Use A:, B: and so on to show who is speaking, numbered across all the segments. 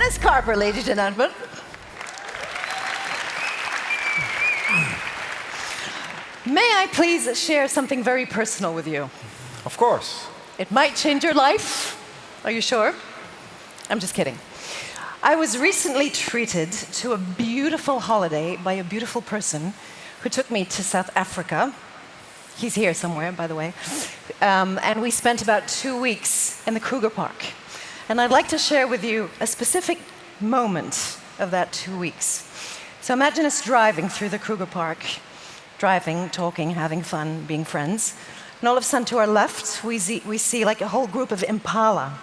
A: Miss Karpes, ladies and gentlemen. May I please share something very personal with you?
B: Of course.
A: It might change your life. Are you sure? I'm just kidding. I was recently treated to a beautiful holiday by a beautiful person who took me to South Africa. He's here somewhere, by the way. And we spent about 2 weeks in the Kruger Park. And I'd like to share with you a specific moment of that 2 weeks. So imagine us driving through the Kruger Park, driving, talking, having fun, being friends. And all of a sudden, to our left, we see like a whole group of impala,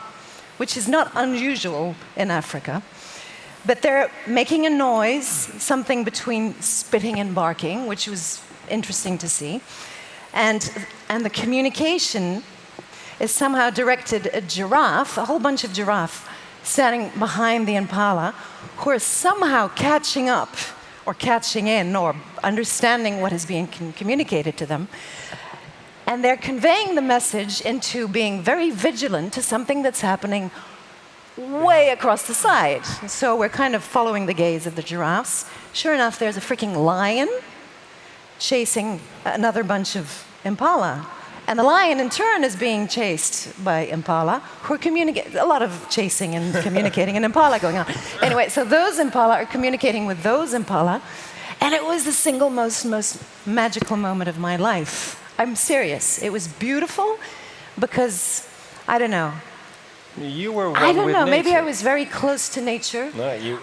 A: which is not unusual in Africa. But they're making a noise, something between spitting and barking, which was interesting to see. And the communication is somehow directed at giraffe, a whole bunch of giraffe, standing behind the impala, who are somehow catching up, or catching in, or understanding what is being communicated to them. And they're conveying the message into being very vigilant to something that's happening way across the side. So we're kind of following the gaze of the giraffes. Sure enough, there's a freaking lion chasing another bunch of impala. And the lion, in turn, is being chased by impala, who are communicating. A lot of chasing and communicating and impala going on. Anyway, so those impala are communicating with those impala, and it was the single most magical moment of my life. I'm serious. It was beautiful because, I don't know.
B: You were one
A: I don't
B: with
A: know,
B: nature.
A: maybe I was very close to nature.
B: No, you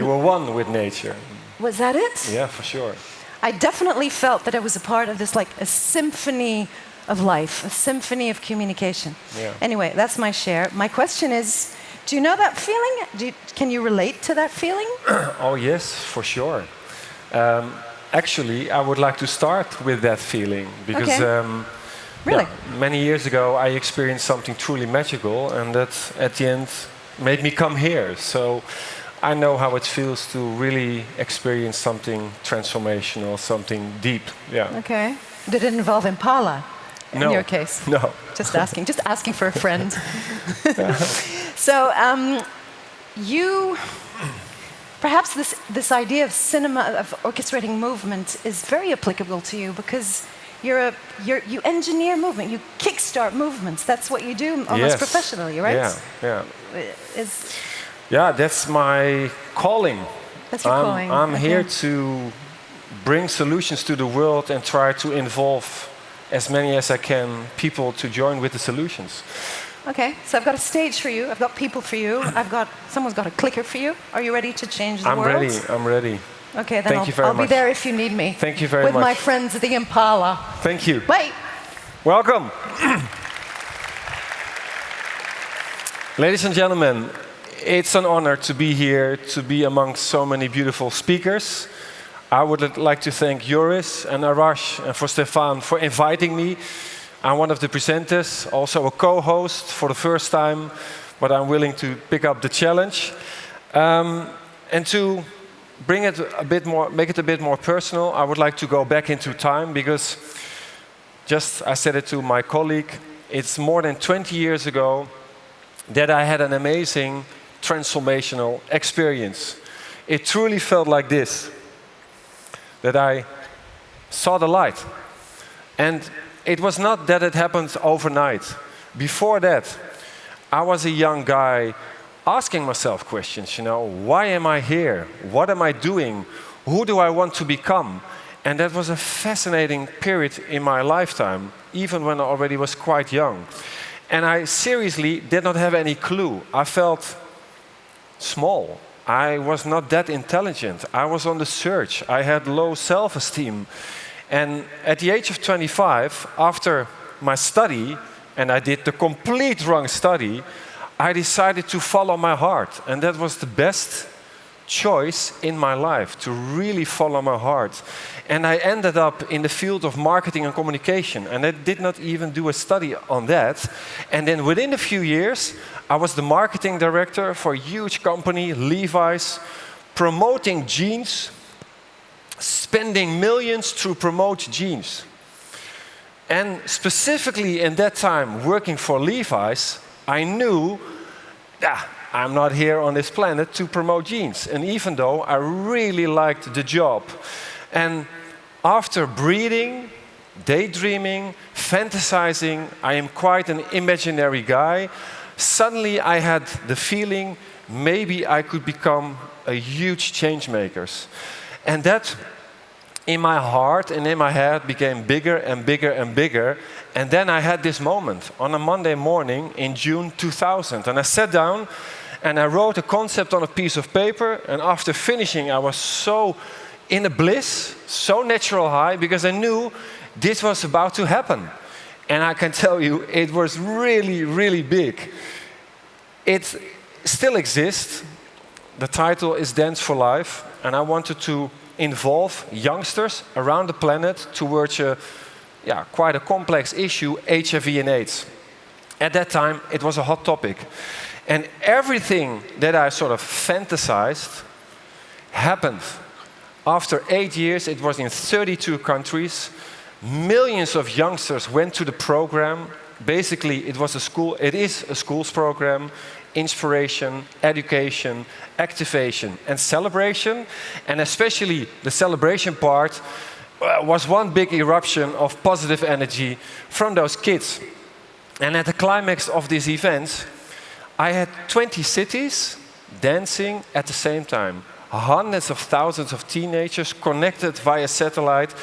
B: were one with nature.
A: Was that it?
B: Yeah, for sure.
A: I definitely felt that I was a part of this, like a symphony of life, a symphony of communication.
B: Yeah.
A: Anyway, that's my share. My question is, do you know that feeling? Can you relate to that feeling?
B: Oh yes, for sure. Actually, I would like to start with that feeling because
A: Really?
B: many years ago I experienced something truly magical, and that at the end made me come here. So I know how it feels to really experience something transformational, something deep. Yeah.
A: Okay. Did it involve impala?
B: No.
A: In your case?
B: No.
A: Just asking for a friend. So, perhaps this idea of cinema, of orchestrating movement, is very applicable to you because you engineer movement, you kickstart movements. That's what you do almost professionally, right?
B: Yeah. Yeah, that's my calling.
A: That's your calling.
B: I'm here to bring solutions to the world and try to involve as many as I can people to join with the solutions.
A: Okay, so I've got a stage for you. I've got people for you. Someone's got a clicker for you. Are you ready to change the world?
B: I'm ready.
A: Okay, then I'll be there if you need me.
B: Thank you very much.
A: With my friends, the impala.
B: Thank you.
A: Bye.
B: Welcome. Ladies and gentlemen, it's an honor to be here, to be among so many beautiful speakers. I would like to thank Joris and Arash and for Stefan for inviting me. I'm one of the presenters, also a co-host for the first time, but I'm willing to pick up the challenge. And to bring it a bit more, make it a bit more personal, I would like to go back into time because I said it to my colleague, it's more than 20 years ago that I had an amazing transformational experience. It truly felt like this, that I saw the light. And it was not that it happened overnight. Before that, I was a young guy asking myself questions, why am I here? What am I doing? Who do I want to become? And that was a fascinating period in my lifetime, even when I already was quite young. And I seriously did not have any clue. I felt small. I was not that intelligent. I was on the search. I had low self-esteem. And at the age of 25, after my study, and I did the complete wrong study, I decided to follow my heart. And that was the best choice in my life, to really follow my heart. And I ended up in the field of marketing and communication. And I did not even do a study on that. And then within a few years, I was the marketing director for a huge company, Levi's, promoting jeans, spending millions to promote jeans. And specifically in that time, working for Levi's, I knew I'm not here on this planet to promote genes. And even though I really liked the job, and after breathing, daydreaming, fantasizing, I am quite an imaginary guy, suddenly I had the feeling maybe I could become a huge change maker. And that in my heart and in my head became bigger and bigger and bigger. And then I had this moment on a Monday morning in June 2000. And I sat down and I wrote a concept on a piece of paper. And after finishing, I was so in a bliss, so natural high, because I knew this was about to happen. And I can tell you, it was really, really big. It still exists. The title is Dance for Life. And I wanted to involve youngsters around the planet towards quite a complex issue, HIV and AIDS. At that time, it was a hot topic. And everything that I sort of fantasized happened. After 8 years, it was in 32 countries. Millions of youngsters went to the program. Basically, it is a schools program, inspiration, education, activation, and celebration. And especially the celebration part was one big eruption of positive energy from those kids. And at the climax of these events, I had 20 cities dancing at the same time. Hundreds of thousands of teenagers connected via satellite.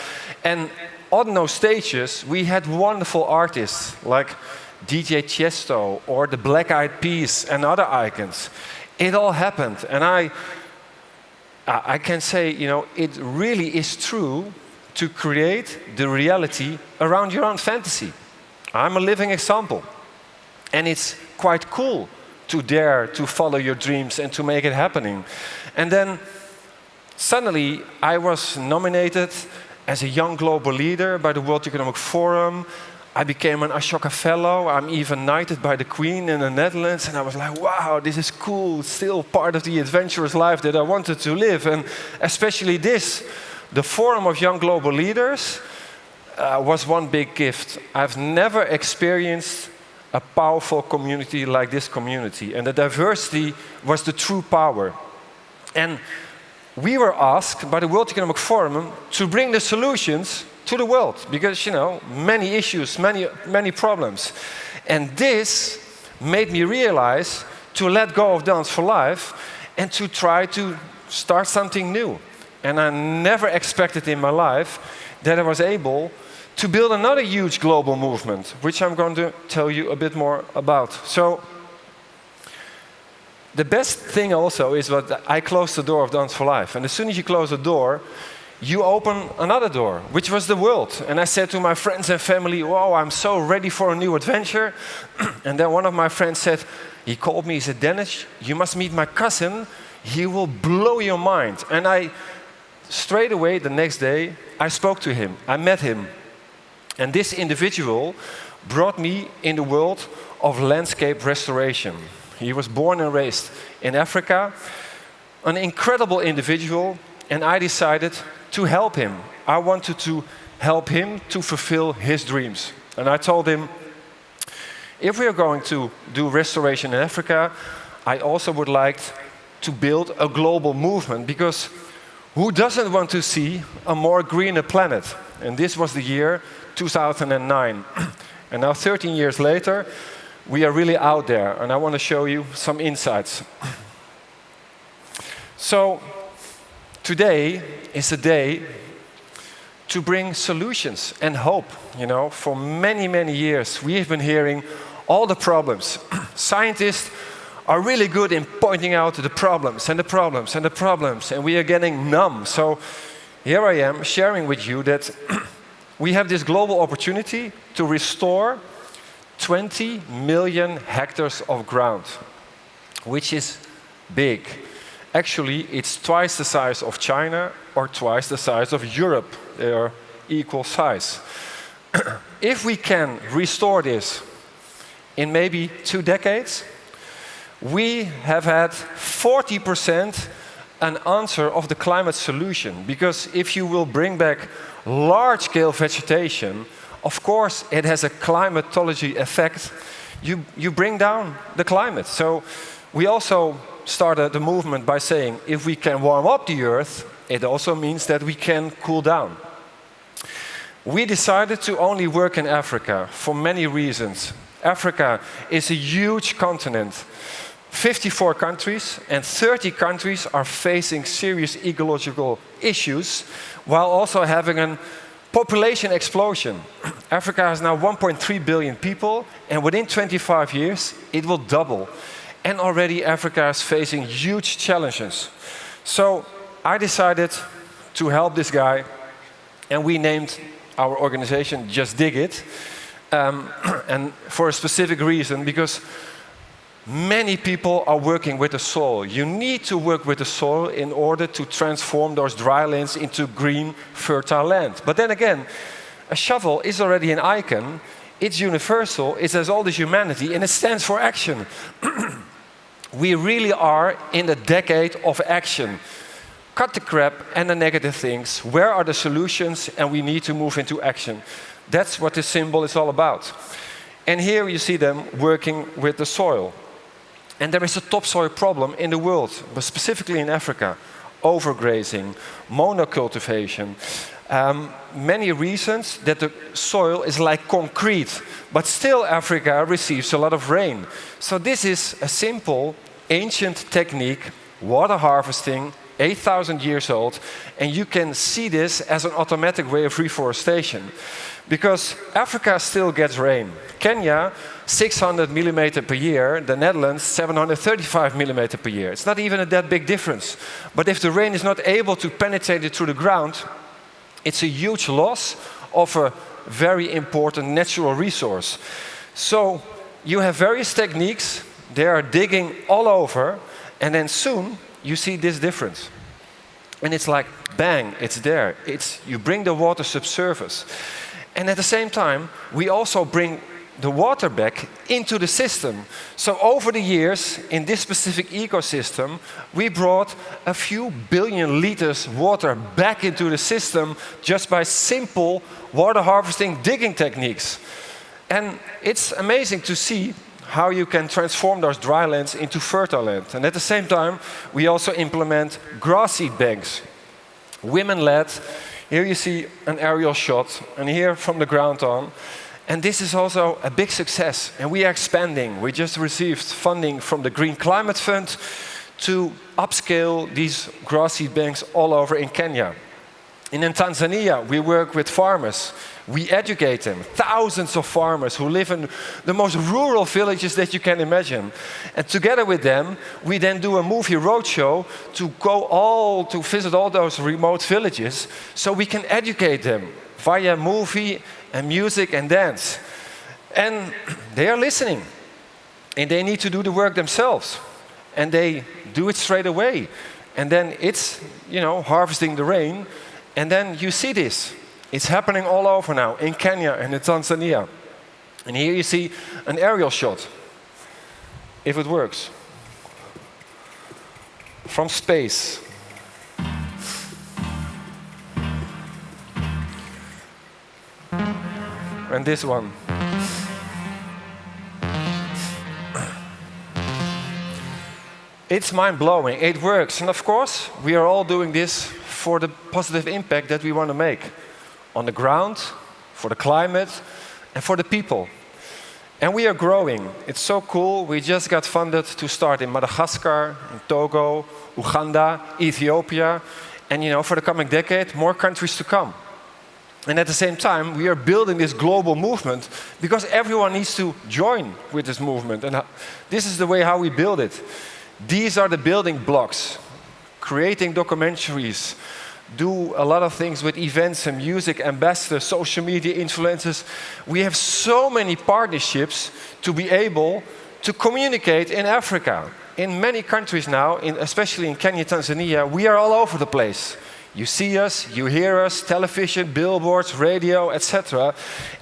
B: And on those stages, we had wonderful artists like DJ Tiesto or the Black Eyed Peas and other icons. It all happened. And I can say, it really is true to create the reality around your own fantasy. I'm a living example. And it's quite cool to dare to follow your dreams and to make it happening. And then suddenly I was nominated as a young global leader by the World Economic Forum. I became an Ashoka Fellow. I'm even knighted by the Queen in the Netherlands. And I was like, wow, this is cool. Still part of the adventurous life that I wanted to live. And especially this, the Forum of Young Global Leaders, was one big gift. I've never experienced a powerful community like this community. And the diversity was the true power. And we were asked by the World Economic Forum to bring the solutions to the world. Because, many issues, many problems. And this made me realize to let go of Dance for Life and to try to start something new. And I never expected in my life that I was able to build another huge global movement, which I'm going to tell you a bit more about. So, the best thing also is that I closed the door of Dance for Life. And as soon as you close the door, you open another door, which was the world. And I said to my friends and family, wow, I'm so ready for a new adventure. And then one of my friends said, he called me, he said, Dennis, you must meet my cousin. He will blow your mind. And I, straight away, the next day, I spoke to him. I met him. And this individual brought me in the world of landscape restoration. He was born and raised in Africa, an incredible individual, and I decided to help him. I wanted to help him to fulfill his dreams. And I told him, if we are going to do restoration in Africa, I also would like to build a global movement, because who doesn't want to see a more greener planet? And this was the year 2009. And now 13 years later, we are really out there, and I want to show you some insights. So, today is a day to bring solutions and hope. For many, many years, we have been hearing all the problems. Scientists are really good in pointing out the problems and the problems and the problems, and we are getting numb. So, here I am sharing with you that we have this global opportunity to restore 20 million hectares of ground, which is big. Actually, it's twice the size of China or twice the size of Europe. They are equal size. If we can restore this in maybe 2 decades, we have had 40% an answer of the climate solution. Because if you will bring back large-scale vegetation, of course, it has a climatology effect. You bring down the climate. So We also started the movement by saying, if we can warm up the Earth, it also means that we can cool down. We decided to only work in Africa for many reasons. Africa is a huge continent. 54 countries and 30 countries are facing serious ecological issues while also having a population explosion. Africa has now 1.3 billion people, and within 25 years it will double. And already Africa is facing huge challenges. So I decided to help this guy, and we named our organization Just Dig It. And for a specific reason, because many people are working with the soil. You need to work with the soil in order to transform those dry lands into green, fertile land. But then again, a shovel is already an icon. It's universal, it's as old as humanity, and it stands for action. We really are in the decade of action. Cut the crap and the negative things. Where are the solutions? And we need to move into action. That's what this symbol is all about. And here you see them working with the soil. And there is a topsoil problem in the world, but specifically in Africa. Overgrazing, monocultivation. Many reasons that the soil is like concrete, but still Africa receives a lot of rain. So this is a simple, ancient technique, water harvesting, 8,000 years old, and you can see this as an automatic way of reforestation. Because Africa still gets rain. Kenya, 600 millimeter per year, the Netherlands, 735 millimeter per year. It's not even that big difference. But if the rain is not able to penetrate it through the ground, it's a huge loss of a very important natural resource. So you have various techniques, they are digging all over, and then soon you see this difference. And it's like, bang, it's there. You bring the water subsurface. And at the same time, we also bring the water back into the system. So over the years, in this specific ecosystem, we brought a few billion liters water back into the system just by simple water harvesting digging techniques. And it's amazing to see how you can transform those dry lands into fertile land. And at the same time, we also implement grass seed banks, women-led. Here you see an aerial shot, and here from the ground on. And this is also a big success, and we are expanding. We just received funding from the Green Climate Fund to upscale these grass seed banks all over in Kenya. And in Tanzania, we work with farmers. We educate them, thousands of farmers who live in the most rural villages that you can imagine. And together with them, we then do a movie roadshow to visit all those remote villages so we can educate them via movie and music and dance. And they are listening. And they need to do the work themselves. And they do it straight away. And then it's, harvesting the rain. And then you see this. It's happening all over now, in Kenya and in Tanzania. And here you see an aerial shot, if it works, from space. And this one. It's mind-blowing, it works. And of course, we are all doing this for the positive impact that we want to make on the ground, for the climate, and for the people. And we are growing. It's so cool. We just got funded to start in Madagascar, in Togo, Uganda, Ethiopia, and for the coming decade, more countries to come. And at the same time, we are building this global movement because everyone needs to join with this movement. And this is the way how we build it. These are the building blocks. Creating documentaries, do a lot of things with events and music, ambassadors, social media influencers. We have so many partnerships to be able to communicate in Africa. In many countries now, especially in Kenya, Tanzania, we are all over the place. You see us, you hear us, television, billboards, radio, etc.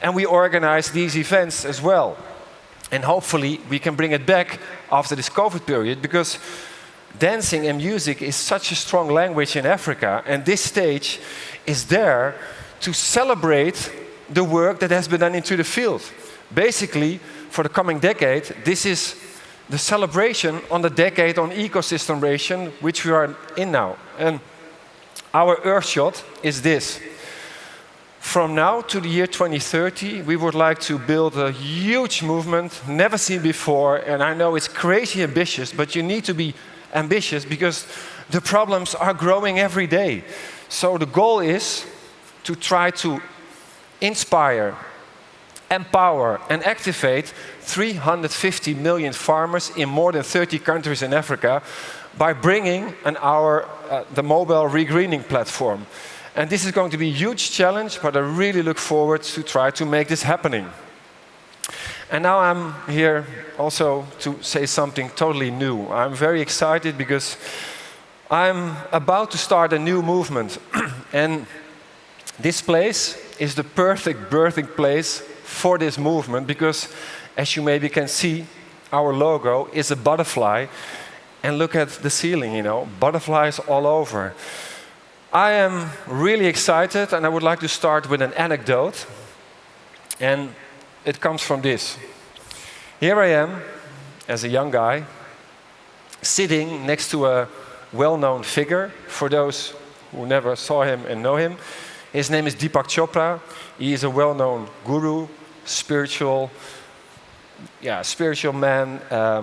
B: And we organize these events as well. And hopefully we can bring it back after this COVID period, because dancing and music is such a strong language in Africa, and this stage is there to celebrate the work that has been done into the field. Basically, for the coming decade, this is the celebration on the decade on ecosystem ration, which we are in now. And our Earthshot is this. From now to the year 2030, we would like to build a huge movement, never seen before, and I know it's crazy ambitious, but you need to be ambitious because the problems are growing every day. So the goal is to try to inspire, empower and activate 350 million farmers in more than 30 countries in Africa by bringing the mobile regreening platform. And this is going to be a huge challenge, but I really look forward to try to make this happening. And now I'm here also to say something totally new. I'm very excited because I'm about to start a new movement. And this place is the perfect birthing place for this movement because, as you maybe can see, our logo is a butterfly. And look at the ceiling, you know, butterflies all over. I am really excited, and I would like to start with an anecdote. And it comes from this. Here I am, as a young guy, sitting next to a well-known figure, for those who never saw him and know him. His name is Deepak Chopra. He is a well-known guru, spiritual man.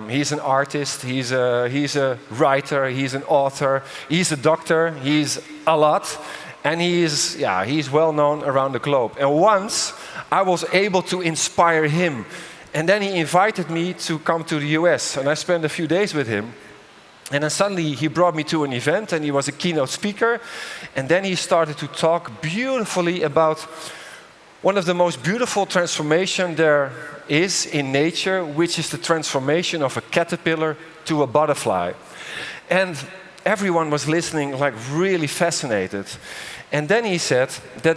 B: He's an artist, he's a writer, he's an author, he's a doctor, he's a lot. And he's well known around the globe. And once I was able to inspire him. And then he invited me to come to the US. And I spent a few days with him. And then suddenly he brought me to an event and he was a keynote speaker. And then he started to talk beautifully about one of the most beautiful transformations there is in nature, which is the transformation of a caterpillar to a butterfly. And everyone was listening, like really fascinated. And then he said that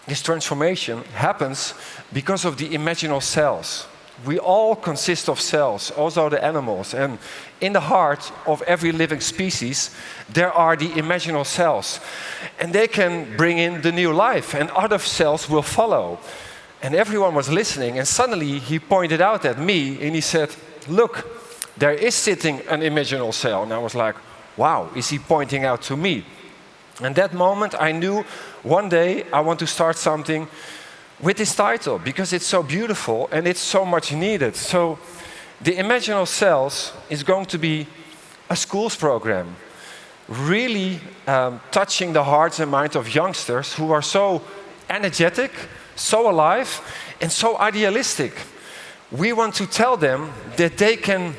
B: this transformation happens because of the imaginal cells. We all consist of cells, also the animals. And in the heart of every living species, there are the imaginal cells. And they can bring in the new life, and other cells will follow. And everyone was listening, and suddenly he pointed out at me, and he said, look, there is sitting an imaginal cell. And I was like, wow, is he pointing out to me? And that moment I knew one day I want to start something with this title because it's so beautiful and it's so much needed. So the imaginal cells is going to be a schools program, really touching the hearts and minds of youngsters who are so energetic, so alive, and so idealistic. We want to tell them that they can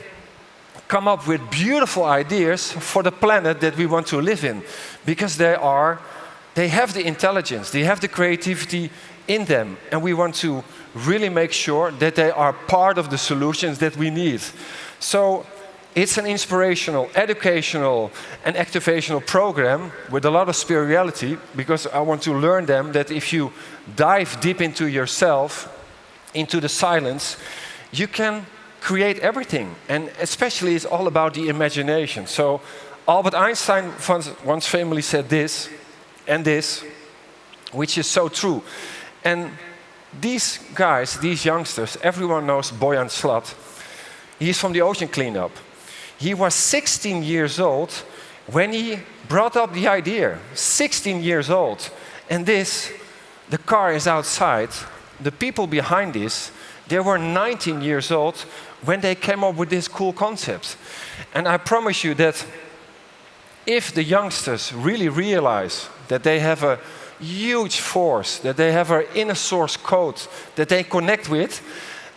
B: come up with beautiful ideas for the planet that we want to live in, because they have the intelligence, they have the creativity in them, and we want to really make sure that they are part of the solutions that we need. So it's an inspirational, educational, and activational program with a lot of spirituality, because I want to learn them that if you dive deep into yourself, into the silence, you can create everything. And especially it's all about the imagination. So Albert Einstein once famously said this and this, which is so true. And these guys, these youngsters, everyone knows Boyan Slat. He's from the ocean cleanup. He was 16 years old when he brought up the idea. 16 years old. And the car is outside. The people behind this, they were 19 years old when they came up with this cool concept. And I promise you that if the youngsters really realize that they have a huge force, that they have an inner source code that they connect with,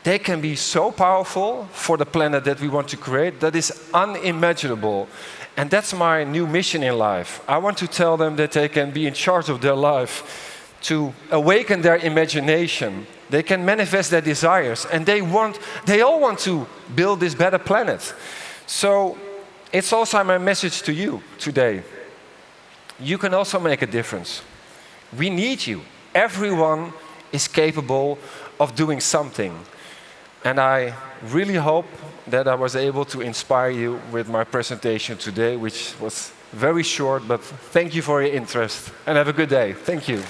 B: they can be so powerful for the planet that we want to create that is unimaginable. And that's my new mission in life. I want to tell them that they can be in charge of their life, to awaken their imagination. They can manifest their desires, and they all want to build this better planet. So it's also my message to you today. You can also make a difference. We need you. Everyone is capable of doing something. And I really hope that I was able to inspire you with my presentation today, which was very short, but thank you for your interest and have a good day. Thank you.